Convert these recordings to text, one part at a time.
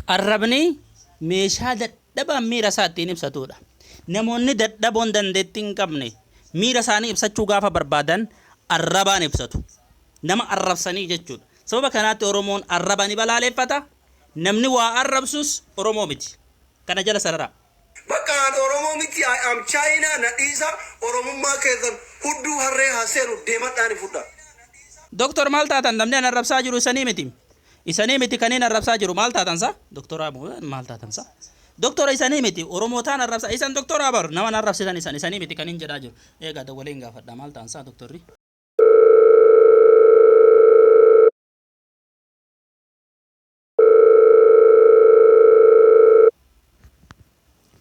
Arrabni meeshaa dadhabaa miira isaa ittiin ibsatudha. Namoonni dadhaboon dandeettii hin qabne miira isaanii ibsachuu gaafa barbaadan arrabaan ibsatu. Nama arrabsanii jechuudha. Sababa kanaatti Oromoon arraba ni balaaleffata. Namni waa arrabsus Oromoo miti. Kana jala sararaa. Bakka Oromoo miti am China nadhiisa Oromummaa keessan hudduu harree haaseenu deemadhaan fudha. Doktor maal taatan namni an arrabsaa jiru isanii miti. Isanii miti kaniin arrabsaa jiru maal taatansa? Doktora maal taatansa? Doktora isanii miti Oromootaan arrabsaa isan doktora bar nama arrabsisan isanii miti kaniin jedhaa jiru. Eegaa dawwalee hin gaafadha maal taansa doktorri?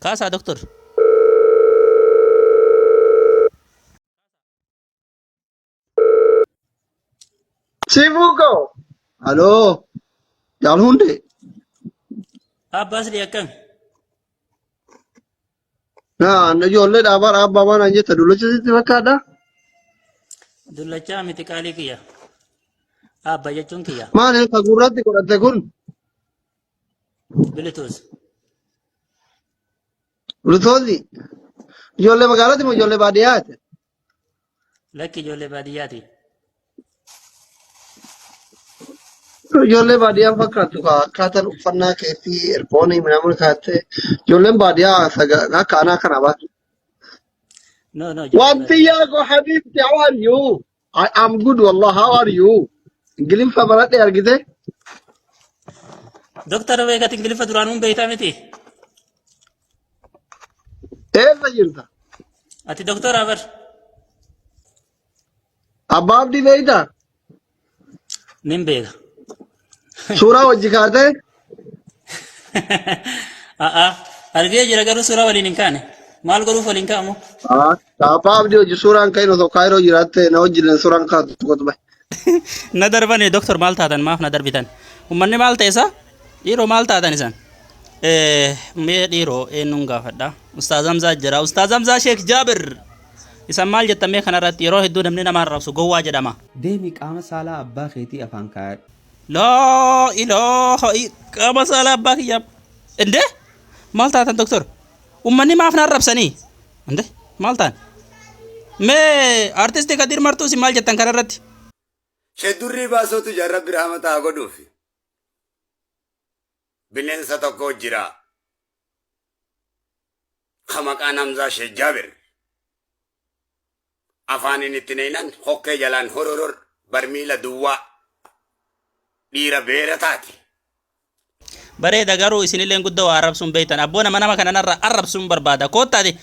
Kasa doktor. Sifuko. Halo. Jalan hunde. Abbas dia kan. Nah, anda jolle dapat apa mana aja dulu sih ada. Dulacha miti kali kiya. Abba jechuun kiya. Mana kaguratti godhatte kun? Bluetooth. Bluetoothi. Ijoollee magaalaati moo ijoollee baadiyyaati? Lakki ijoollee baadiyyaati. Ijoollee baadiyyaa fakkaattu akkaataan uffannaa keetii erfoonii midhaan kaattee ijoolleen baadiyyaa akka anaa kana baatu. No. Wanti yaa habibti how are you? I am good wallah how are you? Ingiliffa baradhee argite? Doktora beekati Ingiliffa duraanuun beektaa miti. Eessa jirta? Ati doktora bar. Abbaa abdii beektaa? Nin beeka. Suuraa wajji kaatee? Argee jira garuu suuraa waliin hin kaane. Maal godhuuf waliin kaamu? Abbaa abdii hojii suuraan ka'in osoo kaayiroo jiraatte na wajjin suuraan kaatu tokkotu bahe. Na darbani doktor maal taatan maaf na darbitan? Uummanni maal ta'esa? Dhiiroo maal taatan isan? Mee dhiiroo eenyuun gaafadha? Ustaaz Hamzaa jira. Ustaaz Hamzaa Sheek Jaabir. Isan maal jettamee kanarratti yeroo hedduu namni nama arrabsu gowwaa jedhama. Deemi qaama saalaa abbaa keetii afaan kaayadhu. La ilaha qaama saalaa abbaa kiyyaa. Inde? Maal taatan doktor? Uummanni maaf na arrabsanii? Inde? Maal taan? Mee artistii Kadir Martuusi maal jettan kanarratti? Sheddurrii baasootu jarra biraamataa godhuufi. Bineensa tokko jira. Maqaan Hamzaa Sheek Jaabir. Afaanin itti neenan hokkee jalaan hororor barmiila duwwaa. Dhiira beera taati. Bareeda garuu isinilleen guddaa waa arrabsuun beektan. Abboon nama kanarra arrabsuun barbaada. Koottaati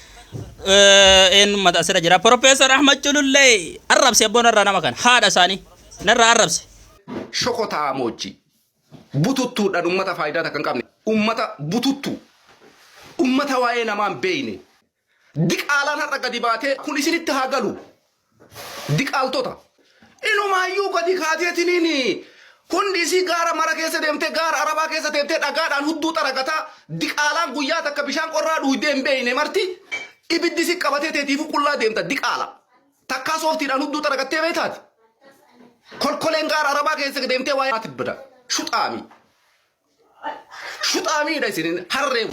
eenyummaa asirra jira. Profeesar Ahmad Culullee arrabse abboon irraa nama kana. Haadha isaanii narra arrabse. Shokotaa mochi. Bututtuudhaan uummata faayidaa takka hin qabne. Uummata bututtu. Uummata waa'ee namaa hin beekne. Diqaalaan har'a gadi baatee kun isinitti haa galu. Diqaaltota. Inumaayyuu gadi kaateetiniini. Hundi isii gaara mara keessa deemtee gaara arabaa keessa deemtee dhagaadhaan hudduu xaragataa diqaalaan guyyaa takka bishaan qorraa dhuydee hin beekne marti ibiddi si qabatee teetiifu qullaa deemta diqaala. Takkaa sooftiidhaan hudduu xaragattee beektaati. Kolkoleen gaara arabaa keessa deemtee waa'ee tibbida. Shuxaamii. Shuxaamiidha isin harree.